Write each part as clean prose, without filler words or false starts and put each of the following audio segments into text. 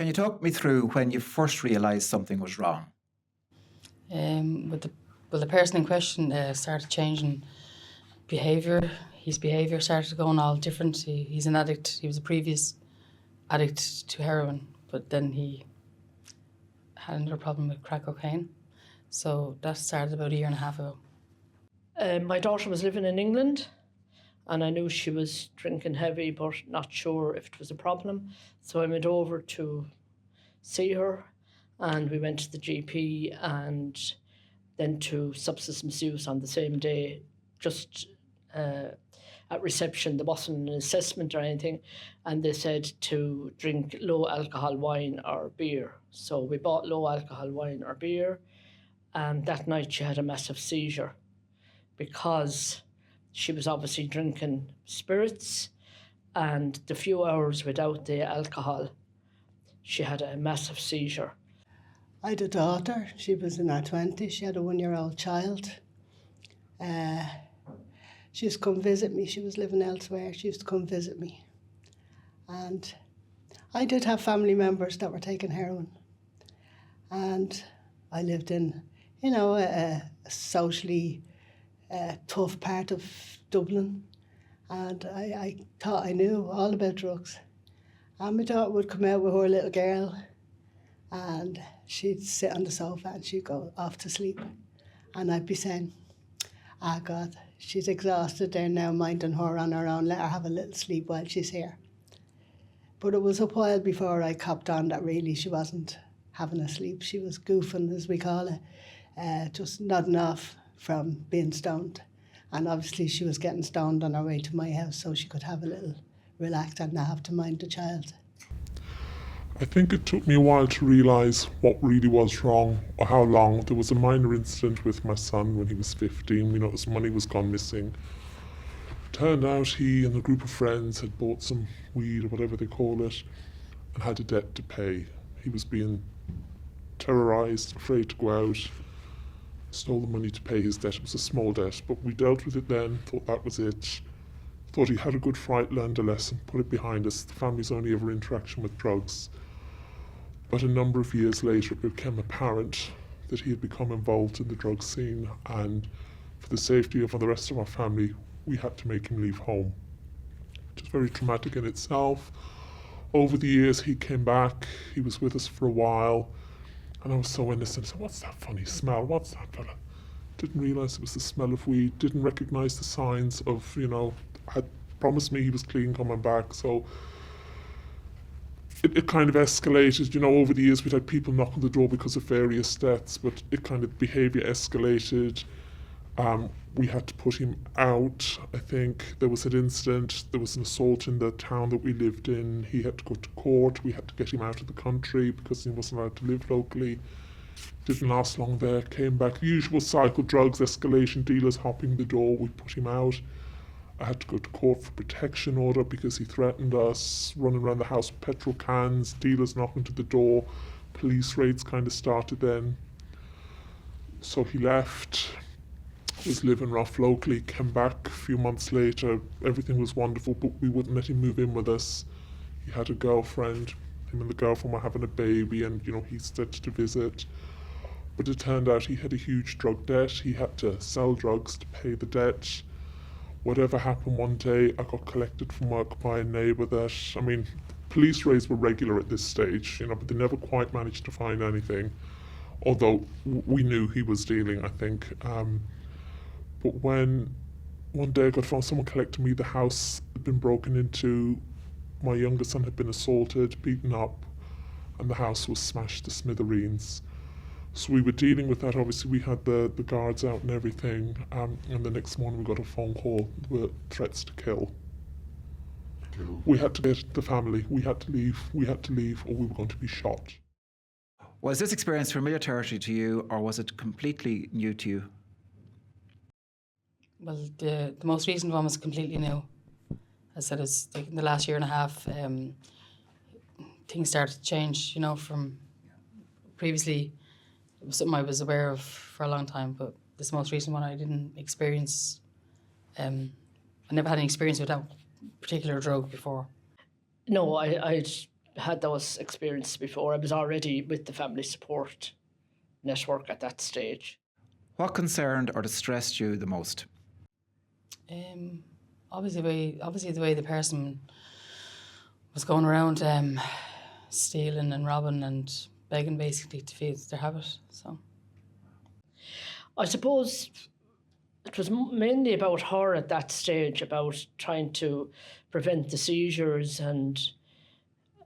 Can you talk me through when you first realised something was wrong? The person in question started changing behaviour. His behaviour started going all different. He's an addict. He was a previous addict to heroin, but then he had another problem with crack cocaine. So that started about a year and a half ago. My daughter was living in England, and I knew she was drinking heavy, but not sure if it was a problem. So I went over to see her, and we went to the GP and then to substance misuse on the same day. Just at reception, there wasn't an assessment or anything, and they said to drink low alcohol wine or beer. So we bought low alcohol wine or beer, and that night she had a massive seizure because she was obviously drinking spirits, and the few hours without the alcohol, she had a massive seizure. I had a daughter. She was in her 20s. She had a 1-year-old child. She used to come visit me. She was living elsewhere. She used to come visit me. And I did have family members that were taking heroin. And I lived in, a socially tough part of Dublin. And I thought I knew all about drugs. And my daughter would come out with her little girl, and she'd sit on the sofa and she'd go off to sleep. And I'd be saying, God, she's exhausted there now, minding her on her own. Let her have a little sleep while she's here. But it was a while before I copped on that really she wasn't having a sleep. She was goofing, as we call it, just nodding off from being stoned. And obviously she was getting stoned on her way to my house so she could have a little relax and not have to mind the child. I think it took me a while to realise what really was wrong or how long. There was a minor incident with my son when he was 15. We noticed money was gone missing. Turned out he and a group of friends had bought some weed or whatever they call it and had a debt to pay. He was being terrorised, afraid to go out, stole the money to pay his debt. It was a small debt, but we dealt with it then, thought that was it. Thought he had a good fright, learned a lesson, put it behind us. The family's only ever interaction with drugs. But a number of years later, it became apparent that he had become involved in the drug scene, and for the safety of the rest of our family, we had to make him leave home, which is very traumatic in itself. Over the years, he came back, he was with us for a while, and I was so innocent. I said, what's that funny smell? What's that, fella? Didn't realise it was the smell of weed, didn't recognise the signs of, had promised me he was clean coming back, so it kind of escalated. Over the years we'd had people knock on the door because of various deaths, but it kind of behaviour escalated. We had to put him out. I think there was an incident, there was an assault in the town that we lived in. He had to go to court. We had to get him out of the country because he wasn't allowed to live locally. Didn't last long there, came back. The usual cycle, drugs, escalation, dealers hopping the door, we put him out. I had to go to court for protection order because he threatened us, running around the house with petrol cans, dealers knocking to the door, police raids kind of started then. So he left, was living rough locally, came back a few months later, everything was wonderful, but we wouldn't let him move in with us. He had a girlfriend, him and the girlfriend were having a baby, and he said to visit. But it turned out he had a huge drug debt. He had to sell drugs to pay the debt. Whatever happened one day, I got collected from work by a neighbour that, police raids were regular at this stage, but they never quite managed to find anything, although we knew he was dealing, I think. But when one day I got phone, someone collected me, the house had been broken into, my younger son had been assaulted, beaten up, and the house was smashed to smithereens. So we were dealing with that. Obviously we had the guards out and everything, and the next morning we got a phone call with threats to kill. We had to get the family, we had to leave, or we were going to be shot. Was this experience familiar territory to you, or was it completely new to you? Well, the most recent one was completely new. As I said, it's in the last year and a half, things started to change, from previously. It was something I was aware of for a long time, but this most recent one I didn't experience. I never had any experience with that particular drug before. No, I'd had those experiences before. I was already with the family support network at that stage. What concerned or distressed you the most? Obviously the way the person was going around stealing and robbing and begging basically to feed their habit. So I suppose it was mainly about her at that stage, about trying to prevent the seizures, and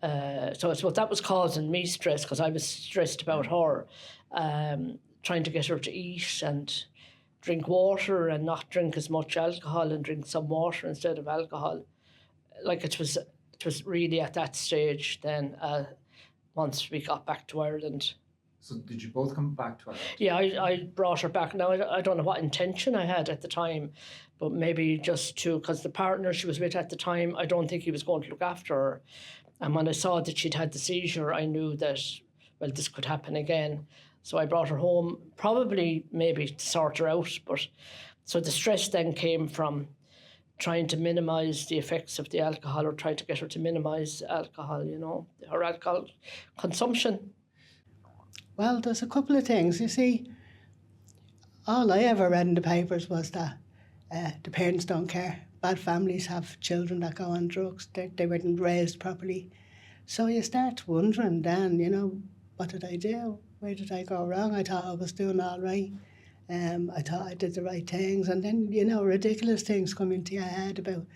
so I suppose that was causing me stress, because I was stressed about her, trying to get her to eat and drink water and not drink as much alcohol and drink some water instead of alcohol. Like it was really at that stage then, once we got back to Ireland. So did you both come back to Ireland? Yeah, I brought her back. Now, I don't know what intention I had at the time, but maybe just because the partner she was with at the time, I don't think he was going to look after her. And when I saw that she'd had the seizure, I knew that, well, this could happen again. So I brought her home, probably maybe to sort her out. But so the stress then came from trying to minimise the effects of the alcohol, or trying to get her to minimise alcohol, her alcohol consumption. Well, there's a couple of things. You see, all I ever read in the papers was that the parents don't care. Bad families have children that go on drugs. They weren't raised properly. So you start wondering then, what did I do? Where did I go wrong? I thought I was doing all right. I thought I did the right things. And then, ridiculous things come into your head about,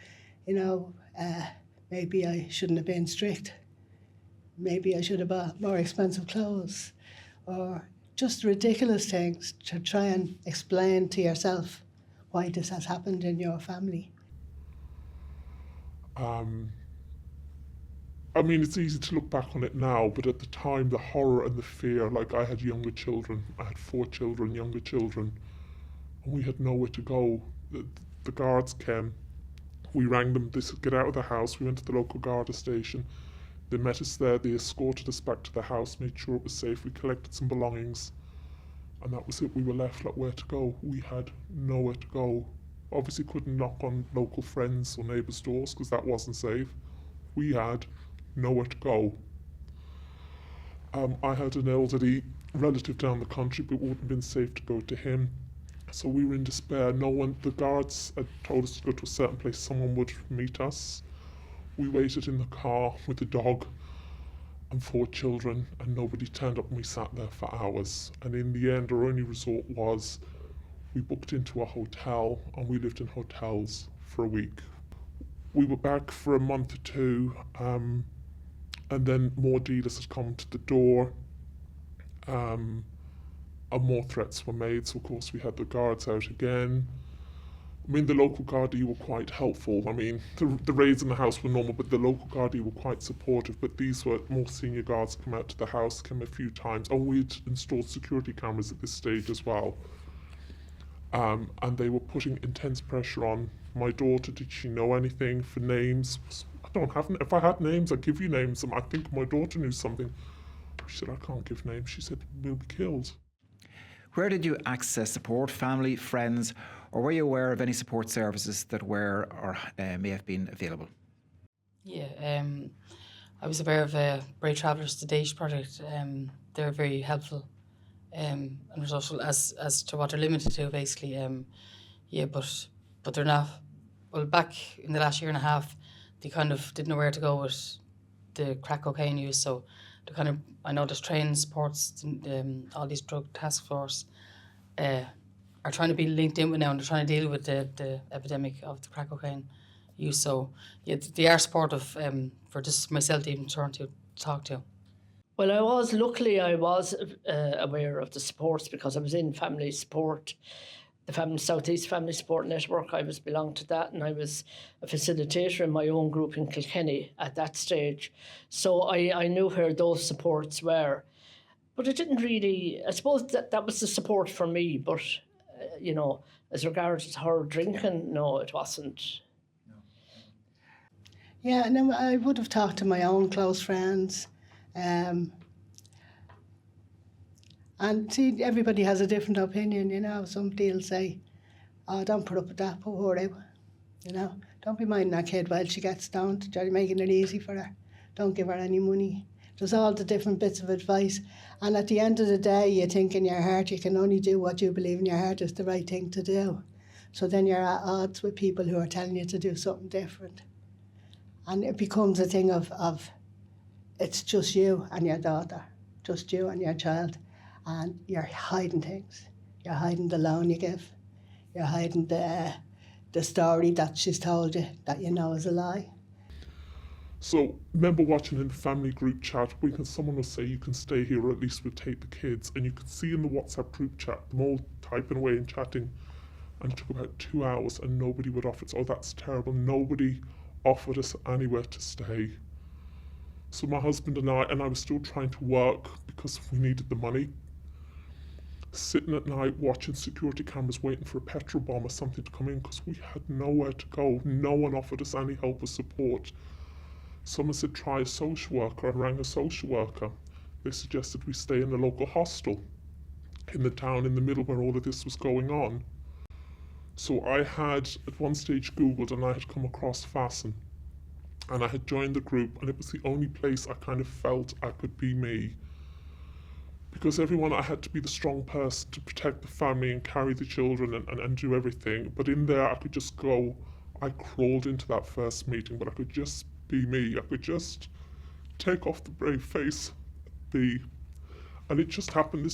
maybe I shouldn't have been strict. Maybe I should have bought more expensive clothes. Or just ridiculous things to try and explain to yourself why this has happened in your family. It's easy to look back on it now, but at the time, the horror and the fear, like I had younger children. I had 4 children, younger children, and we had nowhere to go. The guards came. We rang them. They said, get out of the house. We went to the local Garda station. They met us there. They escorted us back to the house, made sure it was safe. We collected some belongings, and that was it. We were left like, where to go. We had nowhere to go. Obviously couldn't knock on local friends or neighbours' doors because that wasn't safe. We had nowhere to go. I had an elderly relative down the country, but it wouldn't have been safe to go to him. So we were in despair. The guards had told us to go to a certain place, someone would meet us. We waited in the car with the dog and 4 children, and nobody turned up, and we sat there for hours. And in the end, our only resort was we booked into a hotel, and we lived in hotels for a week. We were back for a month or 2, and then more dealers had come to the door, and more threats were made. So of course we had the guards out again. The local Gardaí were quite helpful. The raids in the house were normal, but the local Gardaí were quite supportive. But these were more senior guards come out to the house, came a few times, and we'd installed security cameras at this stage as well. And they were putting intense pressure on my daughter. Did she know anything for names? I don't have. If I had names, I'd give you names. I think my daughter knew something. She said, I can't give names. She said, we'll be killed. Where did you access support? Family, friends, or were you aware of any support services that were or may have been available? Yeah, I was aware of Brave Travellers to Daish project. They're very helpful and resourceful as to what they're limited to, basically. But they're not. Well, back in the last year and a half, they kind of didn't know where to go with the crack cocaine use. So I know there's training supports, all these drug task force are trying to be linked in with now, and they're trying to deal with the epidemic of the crack cocaine use. So yeah, they are supportive for just myself to even turn to talk to. Well, luckily I was aware of the supports because I was in family support, the South East Family Support Network. I belonged to that, and I was a facilitator in my own group in Kilkenny at that stage. So I knew where those supports were. But it didn't really, I suppose that was the support for me, but, as regards her drinking, no, it wasn't. Yeah, and then I would have talked to my own close friends. And see, everybody has a different opinion, Somebody will say, oh, don't put up with that, put her out, Don't be minding that kid while she gets stoned, you're making it easy for her. don't give her any money. There's all the different bits of advice. And at the end of the day, you think in your heart you can only do what you believe in your heart is the right thing to do. So then you're at odds with people who are telling you to do something different. And it becomes a thing of it's just you and your daughter, just you and your child, and you're hiding things. You're hiding the loan you give. You're hiding the story that she's told you that you know is a lie. So remember watching in the family group chat when someone will say you can stay here or at least we'll take the kids, and you could see in the WhatsApp group chat them all typing away and chatting, and it took about 2 hours and nobody would offer it. Oh, that's terrible. Nobody offered us anywhere to stay. So my husband and I was still trying to work because we needed the money, sitting at night watching security cameras waiting for a petrol bomb or something to come in because we had nowhere to go. No one offered us any help or support. Someone said try a social worker. I rang a social worker. They suggested we stay in a local hostel in the town in the middle where all of this was going on. So I had at one stage Googled and I had come across Fasten, and I had joined the group, and it was the only place I kind of felt I could be me. Because everyone, I had to be the strong person to protect the family and carry the children and do everything. But in there I could just go, I crawled into that first meeting, but I could just be me. I could just take off the brave face, be. And it just happened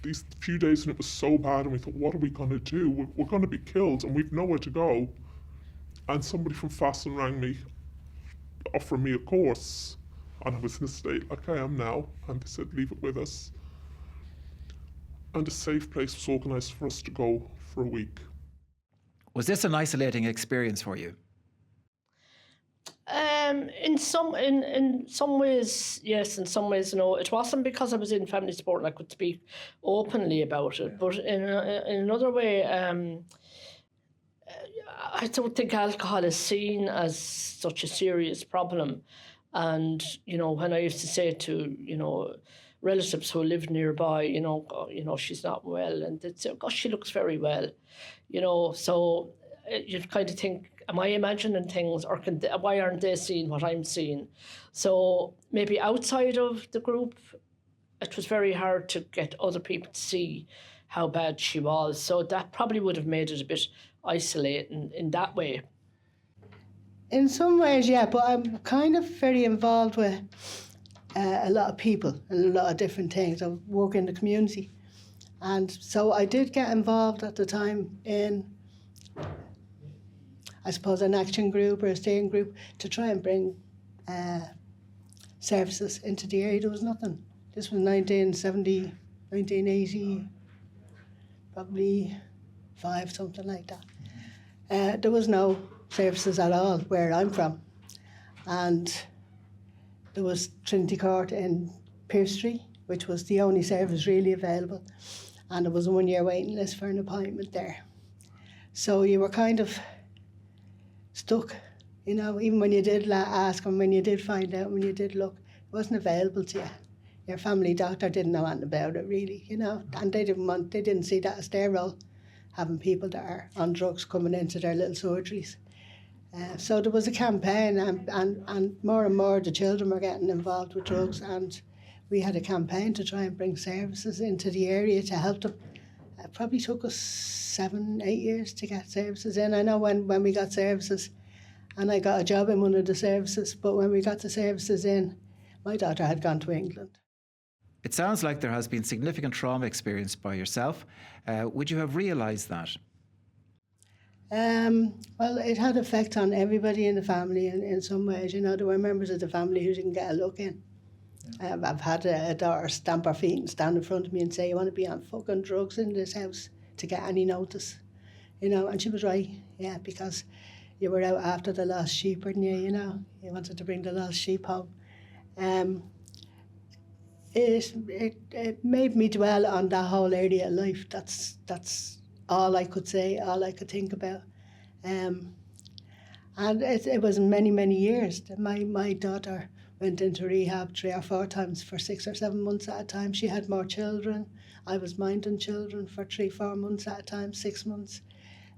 these few days, and it was so bad, and we thought, what are we going to do? We're going to be killed and we've nowhere to go. And somebody from Fasten rang me, offering me a course, and I was in a state like I am now, and they said leave it with us. And a safe place was organised for us to go for a week. Was this an isolating experience for you? In some ways, yes. In some ways, no. It wasn't because I was in family support and I could speak openly about it. But in another way, I don't think alcohol is seen as such a serious problem. And when I used to say to relatives who lived nearby, she's not well, and they'd say, "Gosh, she looks very well," So you'd kind of think, am I imagining things, or why aren't they seeing what I'm seeing? So maybe outside of the group, it was very hard to get other people to see how bad she was. So that probably would have made it a bit isolating in that way. In some ways, yeah, but I'm kind of very involved with a lot of people and a lot of different things. I work in the community. And so I did get involved at the time in, I suppose, an action group or a steering group to try and bring services into the area. There was nothing. This was 1970, 1980, probably 5, something like that. There was no services at all where I'm from. And there was Trinity Court in Pearse Street, which was the only service really available. And there was a 1-year waiting list for an appointment there. So you were kind of stuck, even when you did ask and when you did find out, when you did look, it wasn't available to you. Your family doctor didn't know anything about it really, and they didn't see that as their role, having people that are on drugs coming into their little surgeries. So there was a campaign, and more the children were getting involved with drugs, and we had a campaign to try and bring services into the area to help them. It probably took us 7-8 years to get services in. I know when we got services, and I got a job in one of the services, but when we got the services in, my daughter had gone to England. It sounds like there has been significant trauma experienced by yourself. Would you have realised that? Well, it had effect on everybody in the family in some ways. There were members of the family who didn't get a look in. I've had a daughter stamp her feet and stand in front of me and say, "You want to be on fucking drugs in this house to get any notice?" And she was right, yeah, because you were out after the lost sheep, weren't you? You wanted to bring the lost sheep home. It made me dwell on that whole area of life. That's all I could say, all I could think about. And it was many, many years. My daughter went into rehab 3 or 4 times for 6 or 7 months at a time. She had more children. I was minding children for 3-4 months at a time, 6 months,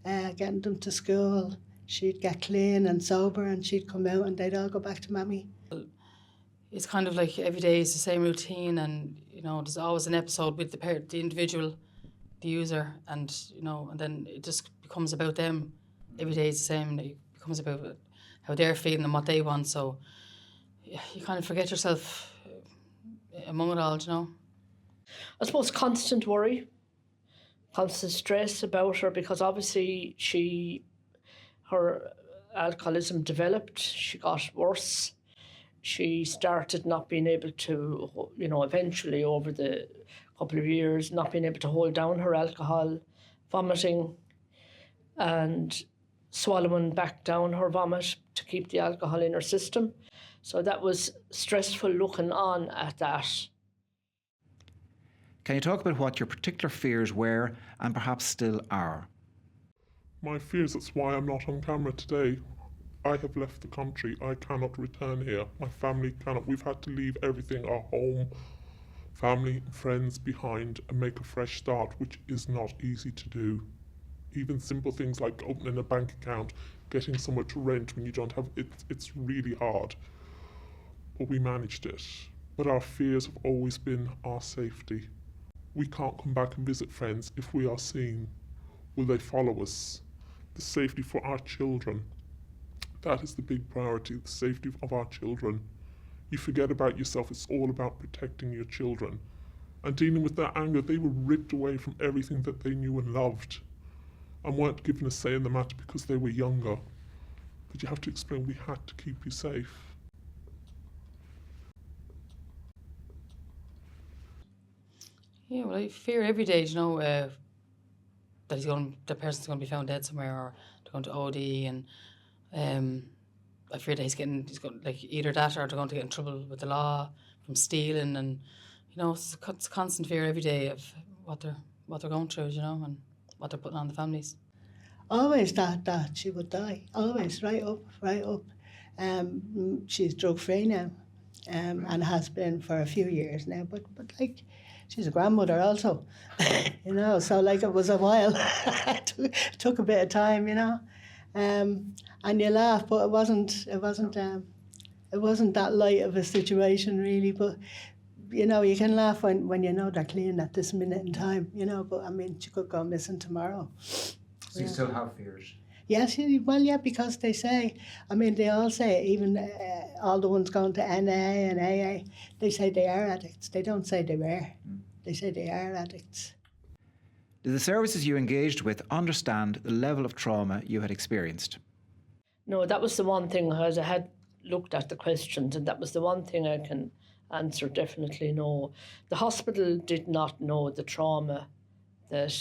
getting them to school. She'd get clean and sober, and she'd come out and they'd all go back to Mammy. it's kind of like every day is the same routine, and there's always an episode with the individual, the user, and and then it just becomes about them. Every day is the same. It becomes about how they're feeling and what they want. So you kind of forget yourself among it all. I suppose constant worry, constant stress about her, because obviously her alcoholism developed. She got worse. She started not being able to, eventually over the couple of years, not being able to hold down her alcohol, vomiting and swallowing back down her vomit to keep the alcohol in her system. So that was stressful looking on at that. Can you talk about what your particular fears were and perhaps still are? My fears, that's why I'm not on camera today. I have left the country. I cannot return here. My family cannot. We've had to leave everything, our home, family, friends behind, and make a fresh start, which is not easy to do. Even simple things like opening a bank account, getting somewhere to rent when you don't have it, it's really hard. But we managed it. But our fears have always been our safety. We can't come back and visit friends if we are seen. Will they follow us? The safety for our children. That is the big priority, the safety of our children. You forget about yourself, it's all about protecting your children. And dealing with their anger, they were ripped away from everything that they knew and loved, and weren't given a say in the matter because they were younger. But you have to explain, we had to keep you safe. Yeah, well, I fear every day, that the person's going to be found dead somewhere, or they're going to OD, and I fear that he's going like either that, or they're going to get in trouble with the law from stealing, and it's a constant fear every day of what they're going through, and what they're putting on the families. Always that she would die. Always, right up. She's drug free now, and has been for a few years now. But like, she's a grandmother also, So like, it was a while. it took a bit of time, and you laugh, but it wasn't that light of a situation really. But you can laugh when you know they're clean at this minute in time, But I mean, she could go missing tomorrow. So you still have fears? Yes, yeah, because they say, they all say, even all the ones going to NA and AA, they say they are addicts. They don't say they were. They say they are addicts. Did the services you engaged with understand the level of trauma you had experienced? No, that was the one thing, as I had looked at the questions, and that was the one thing I can answer definitely no. The hospital did not know the trauma that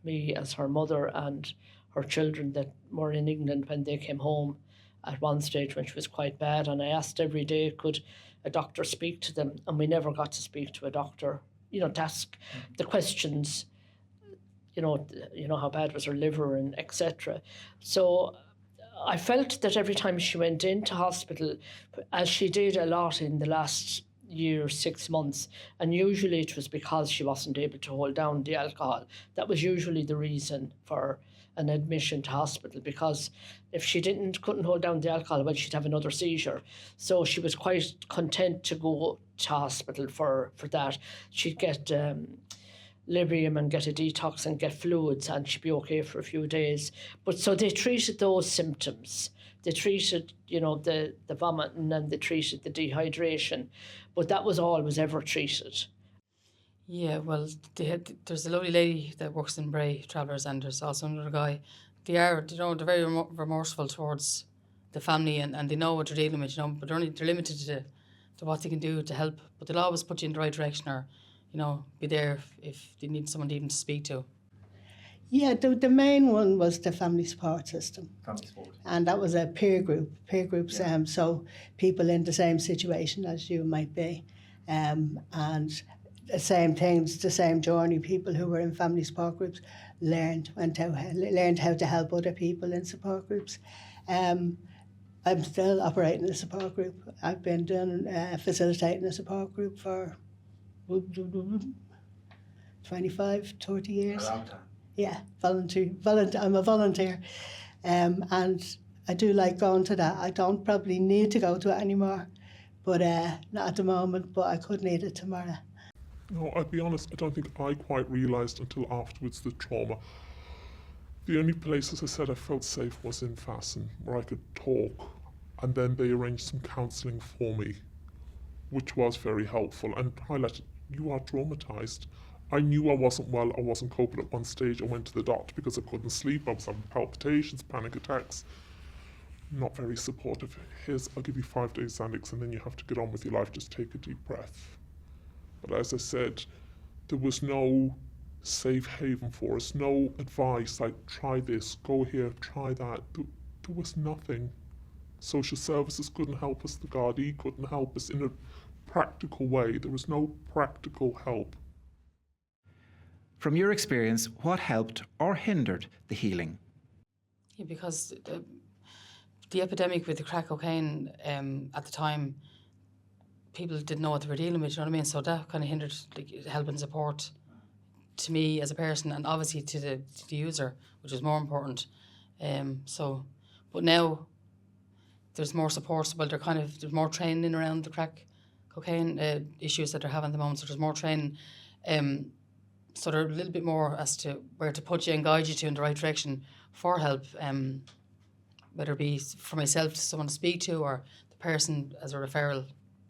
me as her mother and her children that were in England when they came home at one stage when she was quite bad, and I asked every day, could a doctor speak to them, and we never got to speak to a doctor, to ask the questions, how bad was her liver and etc. So I felt that every time she went into hospital, as she did a lot in the last year, 6 months, and usually it was because she wasn't able to hold down the alcohol. That was usually the reason for an admission to hospital, because if she couldn't hold down the alcohol, well, she'd have another seizure. So she was quite content to go to hospital for that. She'd get Librium and get a detox and get fluids, and she'd be okay for a few days. But so they treated those symptoms. They treated, the vomiting, and they treated the dehydration, but that was all was ever treated. Yeah, well, there's a lovely lady that works in Bray Travellers, and there's also another guy. They are, they're very remorseful towards the family, and they know what they're dealing with, but they're limited to what they can do to help. But they'll always put you in the right direction, or be there if they need someone even to speak to. Yeah, the main one was the family support system. Family support. And that was a peer groups, Yeah. So people in the same situation as you might be. And the same things, the same journey, people who were in family support groups learned how to help other people in support groups. I'm still operating a support group. I've been doing facilitating a support group for 25, 30 years. A long time. Yeah, volunteer. I'm a volunteer, and I do like going to that. I don't probably need to go to it anymore, but not at the moment, but I could need it tomorrow. No, I'll be honest, I don't think I quite realised until afterwards the trauma. The only place, as I said, I felt safe was in Fasten, where I could talk, and then they arranged some counselling for me, which was very helpful and highlighted, you are traumatised. I knew I wasn't well, I wasn't coping at one stage. I went to the doctor because I couldn't sleep, I was having palpitations, panic attacks. Not very supportive. Here's, I'll give you 5 days Xanax and then you have to get on with your life, just take a deep breath. But as I said, there was no safe haven for us, no advice like try this, go here, try that. There was nothing. Social services couldn't help us, the Gardaí couldn't help us in a practical way. There was no practical help. From your experience, what helped or hindered the healing? Yeah, because the epidemic with the crack cocaine at the time, people didn't know what they were dealing with, you know what I mean? So that kind of hindered like, help and support to me as a person, and obviously to the user, which is more important. But now there's more support. Well, there's more training around the crack cocaine issues that they're having at the moment. So there's more training. So they're a little bit more as to where to put you and guide you to in the right direction for help. Whether it be for myself, someone to speak to, or the person as a referral,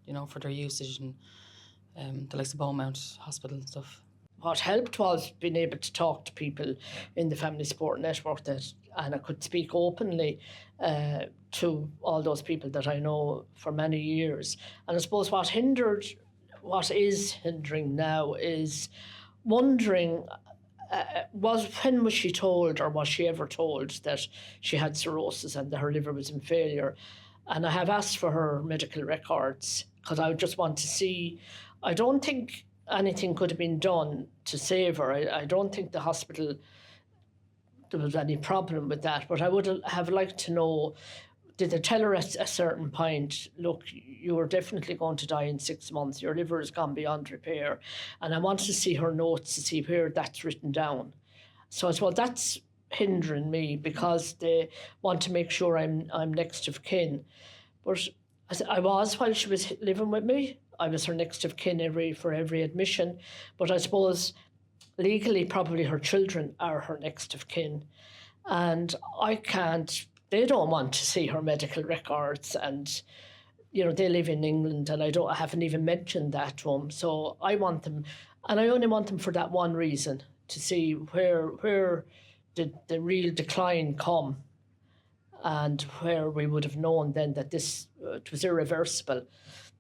you know, for their usage, and the likes of Beaumont Hospital and stuff. What helped was being able to talk to people in the family support network and I could speak openly to all those people that I know for many years. And I suppose what is hindering now is wondering, when was she told, or was she ever told, that she had cirrhosis and that her liver was in failure? And I have asked for her medical records because I just want to see. I don't think anything could have been done to save her. I don't think the hospital, there was any problem with that, but I would have liked to know, did they tell her at a certain point, look, you are definitely going to die in 6 months, your liver has gone beyond repair? And I wanted to see her notes to see where that's written down. So I suppose that's hindering me, because they want to make sure I'm next of kin. But I was, while she was living with me, I was her next of kin for every admission. But I suppose legally probably her children are her next of kin. And they don't want to see her medical records, and you know, they live in England, and I haven't even mentioned that to them. So I want them, and I only want them for that one reason, to see where did the real decline come, and where we would have known then that it was irreversible.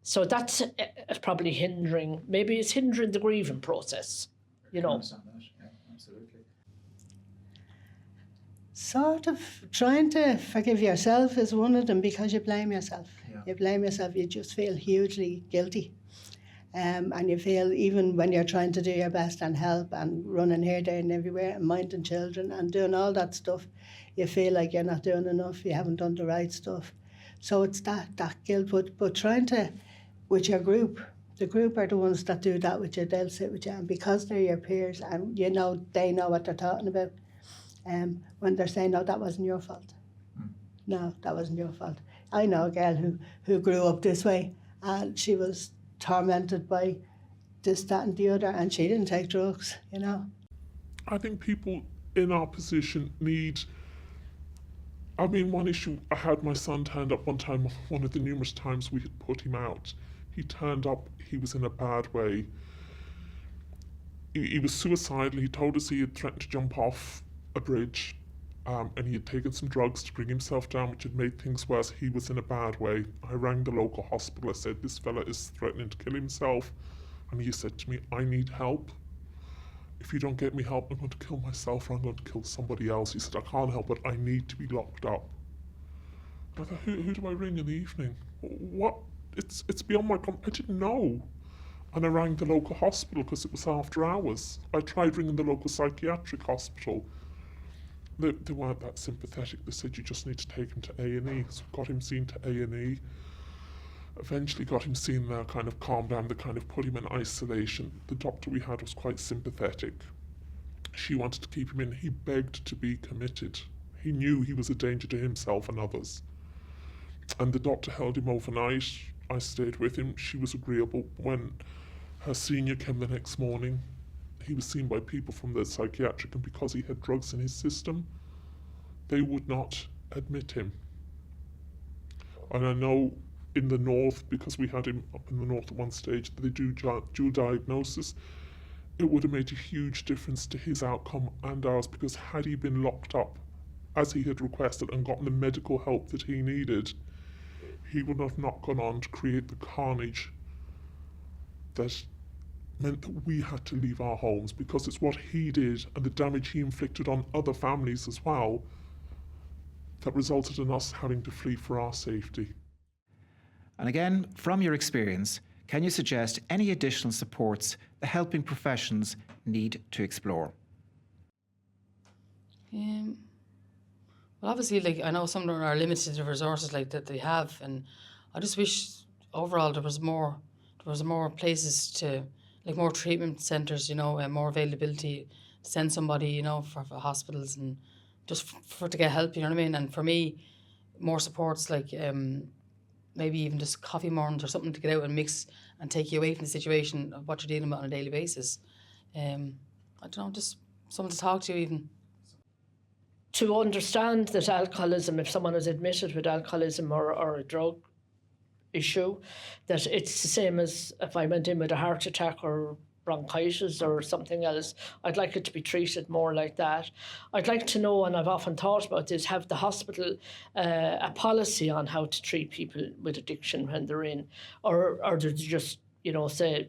So that's probably hindering. Maybe it's hindering the grieving process. You know. Sort of trying to forgive yourself is one of them, because you blame yourself. Yeah. You blame yourself, you just feel hugely guilty. And you feel, even when you're trying to do your best and help and running here, there and everywhere and minding children and doing all that stuff, you feel like you're not doing enough, you haven't done the right stuff. So it's that guilt, but trying to, with your group, the group are the ones that do that with you, they'll sit with you, and because they're your peers and you know they know what they're talking about, when they're saying, no, that wasn't your fault. No, that wasn't your fault. I know a girl who grew up this way, and she was tormented by this, that and the other, and she didn't take drugs, you know. I think people in our position need... I mean, one issue, I had my son turned up one time, one of the numerous times we had put him out. He turned up, he was in a bad way. He was suicidal. He told us he had threatened to jump off a bridge, and he had taken some drugs to bring himself down, which had made things worse. He was in a bad way. I rang the local hospital. I said, this fella is threatening to kill himself. And he said to me, I need help. If you don't get me help, I'm going to kill myself, or I'm going to kill somebody else. He said, I can't help it, I need to be locked up. And I thought, who do I ring in the evening? What? It's beyond my I didn't know. And I rang the local hospital because it was after hours. I tried ringing the local psychiatric hospital. They weren't that sympathetic. They said, you just need to take him to A&E. So got him seen to A&E. Eventually got him seen there, kind of calmed down, they kind of put him in isolation. The doctor we had was quite sympathetic. She wanted to keep him in. He begged to be committed. He knew he was a danger to himself and others. And the doctor held him overnight. I stayed with him. She was agreeable. When her senior came the next morning, he was seen by people from the psychiatric, and because he had drugs in his system, they would not admit him. And I know in the north, because we had him up in the north at one stage, they do dual diagnosis. It would have made a huge difference to his outcome and ours, because had he been locked up as he had requested and gotten the medical help that he needed, he would have not gone on to create the carnage that meant that we had to leave our homes, because it's what he did and the damage he inflicted on other families as well that resulted in us having to flee for our safety. And again, from your experience, can you suggest any additional supports the helping professions need to explore? Well, obviously, like, I know some of them are limited to resources like that they have, and I just wish overall there was more places to, like, more treatment centres, you know, and more availability to send somebody, you know, for hospitals and just for to get help, you know what I mean? And for me, more supports like maybe even just coffee mornings or something to get out and mix and take you away from the situation of what you're dealing with on a daily basis. I don't know, just someone to talk to even. To understand that alcoholism, if someone is admitted with alcoholism or a drug issue, that it's the same as if I went in with a heart attack or bronchitis or something else. I'd like it to be treated more like that. I'd like to know, and I've often thought about this, have the hospital a policy on how to treat people with addiction when they're in, or do they just, you know, say,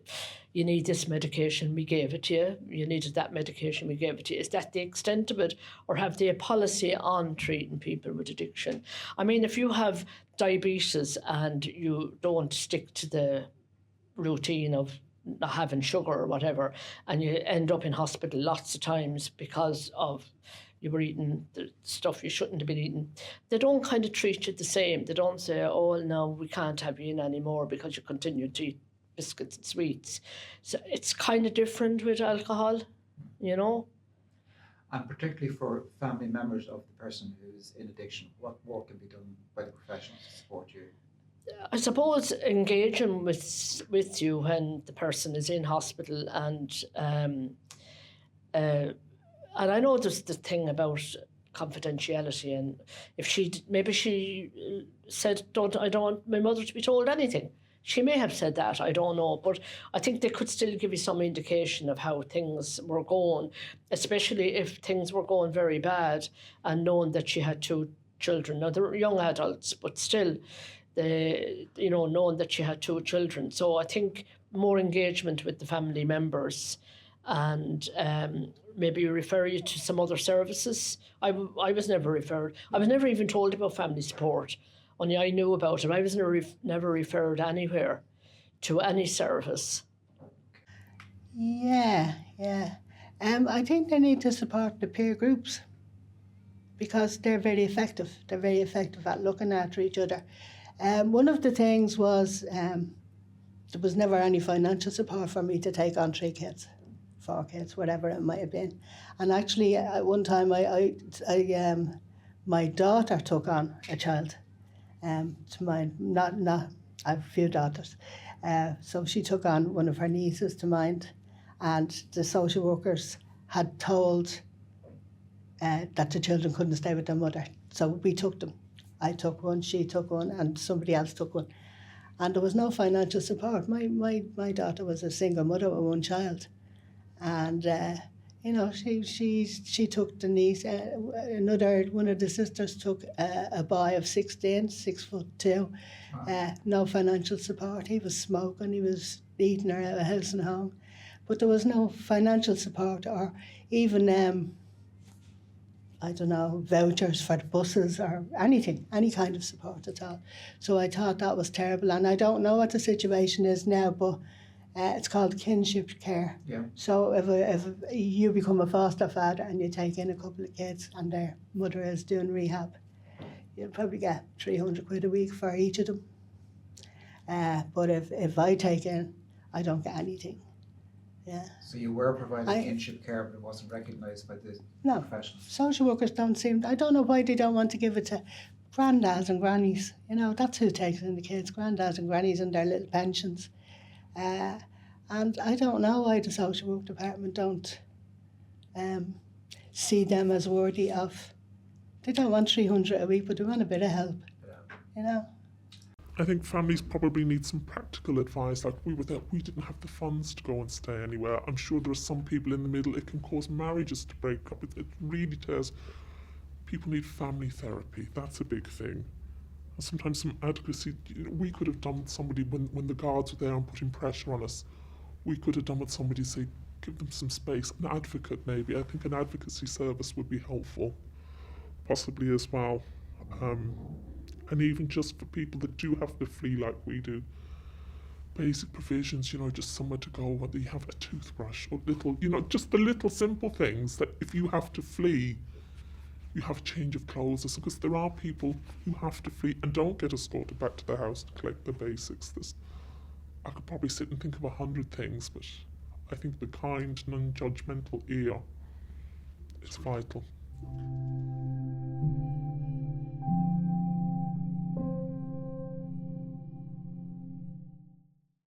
you need this medication, we gave it to you. You needed that medication, we gave it to you. Is that the extent of it? Or have they a policy on treating people with addiction? I mean, if you have diabetes and you don't stick to the routine of not having sugar or whatever, and you end up in hospital lots of times because of you were eating the stuff you shouldn't have been eating, they don't kind of treat you the same. They don't say, oh, no, we can't have you in anymore because you continue to eat biscuits and sweets. So it's kind of different with alcohol, you know. And particularly for family members of the person who's in addiction, what more can be done by the professionals to support you? I suppose engaging with you when the person is in hospital, and I know there's the thing about confidentiality, and if she said, I don't want my mother to be told anything. She may have said that, I don't know, but I think they could still give you some indication of how things were going, especially if things were going very bad, and knowing that she had 2 children. Now, they're young adults, but still, knowing that she had 2 children. So I think more engagement with the family members, and maybe refer you to some other services. I was never referred. I was never even told about family support. Only I knew about it. I was never referred anywhere to any service. Yeah. I think they need to support the peer groups, because they're very effective. They're very effective at looking after each other. One of the things was there was never any financial support for me to take on 3 kids, 4 kids, whatever it might have been. And actually, at one time, my daughter took on a child. To mine, not I have a few daughters, so she took on one of her nieces to mind, and the social workers had told that the children couldn't stay with their mother, so we took them. I took one, she took one, and somebody else took one, and there was no financial support. My daughter was a single mother with 1 child, and she took the niece. One of the sisters took a boy of 16, 6'2". No financial support. He was smoking. He was eating her out of house and home, but there was no financial support, or even vouchers for the buses or anything, any kind of support at all. So I thought that was terrible, and I don't know what the situation is now, but it's called kinship care. Yeah. So if you become a foster father and you take in a couple of kids and their mother is doing rehab, you'll probably get 300 quid a week for each of them. But if I take in, I don't get anything. Yeah. So you were providing kinship care, but it wasn't recognised by the professionals? Social workers don't seem, I don't know why they don't want to give it to granddads and grannies. You know, that's who takes in the kids, granddads and grannies and their little pensions. And I don't know why the social work department don't see them as worthy of. They don't want 300 a week, but they want a bit of help. You know. I think families probably need some practical advice. Like we didn't have the funds to go and stay anywhere. I'm sure there are some people in the middle. It can cause marriages to break up. It really does. People need family therapy. That's a big thing. And sometimes some advocacy. We could have done with somebody when the guards were there and putting pressure on us. We could have done with somebody, say, give them some space. An advocate, maybe. I think an advocacy service would be helpful, possibly as well. And even just for people that do have to flee like we do, basic provisions, just somewhere to go, whether you have a toothbrush or little, just the little simple things that if you have to flee, you have a change of clothes. Because there are people who have to flee and don't get escorted back to their house to collect the basics. I could probably sit and think of 100 things, but I think the kind, non-judgmental ear is vital.